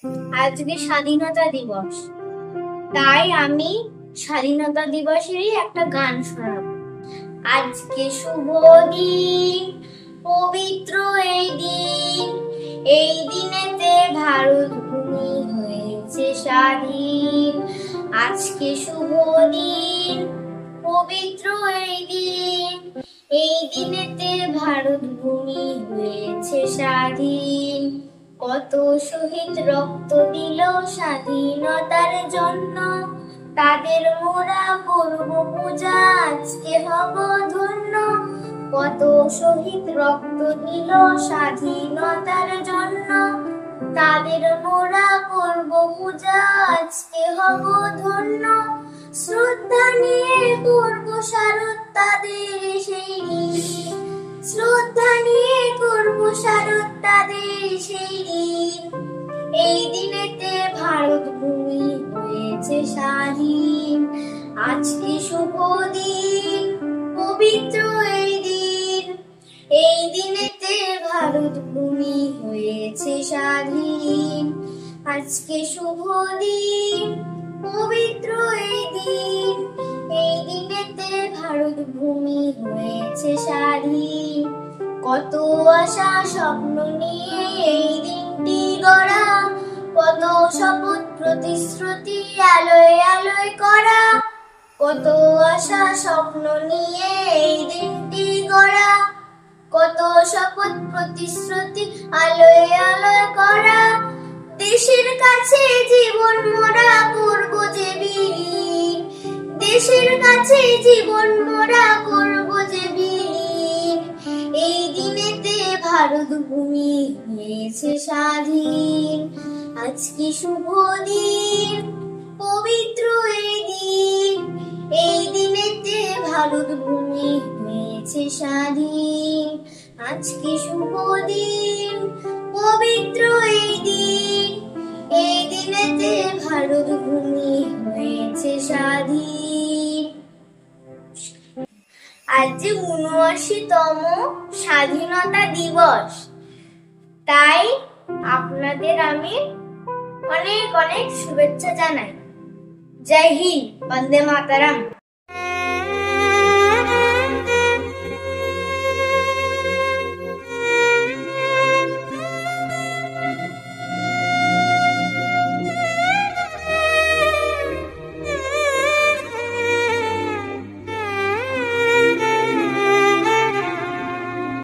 আজকে স্বাধীনতা দিবস, তাই আমি স্বাধীনতা দিবসেরই একটা গান শোনাবো। আজকে শুভ দিন, পবিত্র এই দিন, এই দিনেতে ভারত ভূমি হয়েছে স্বাধীন। আজকে শুভ দিন, পবিত্র এই দিন, এই দিনেতে ভারত ভূমি হয়েছে স্বাধীন। কত শহীদ রক্ত দিল স্বাধীনতার জন্য, তাদের মোরা করব পূজা, আজকে হব ধন্য। কত শহীদ রক্ত দিল স্বাধীনতার জন্য, তাদের মোরা করব পূজা, আজকে হব ধন্য। শ্রদ্ধা নিয়ে করব স্মারক তাদের সেই দিন, শ্রদ্ধা নিয়ে করব স্মারক তাদের সেই দিন। এই দিনেতে ভারত ভূমি হয়েছে স্বাধীন। আজকে শুভ দিন, পবিত্র এই দিন, এই দিনেতে ভারত ভূমি হয়েছে স্বাধীন। আজকে শুভ দিন, পবিত্র এই দিন, এই দিনেতে ভারত ভূমি হয়েছে স্বাধীন। কত আশা স্বপ্ন নিয়ে এই দিনটি গড়া, কত শপথ প্রতিশ্রুতি আলোয় আলোয় করা। কত আশা স্বপ্ন নিয়ে এই দিনটি গড়া, কত শপথ প্রতিশ্রুতি আলোয় আলোয় করা। দেশের কাছে জীবন মোরা করব যে বিলীন, দেশের কাছে জীবন মোরা করব যে বিলীন। এই দিনেতে ভারত ভূমি হয়েছে স্বাধীন। আজকে শুভ দিন, পবিত্র এই দিন, এই দিনেতে ভারত ভূমি হয়েছে স্বাধীন। আজকে শুভ দিন, পবিত্র এই দিন, এই দিনেতে ভারত ভূমি হয়েছে স্বাধীন। আজ ৭৯তম স্বাধীনতা দিবস, তাই আপনাদের আমি অনেক অনেক শুভেচ্ছা জানাই। জয় হিন্দ, বন্দে মাতরম।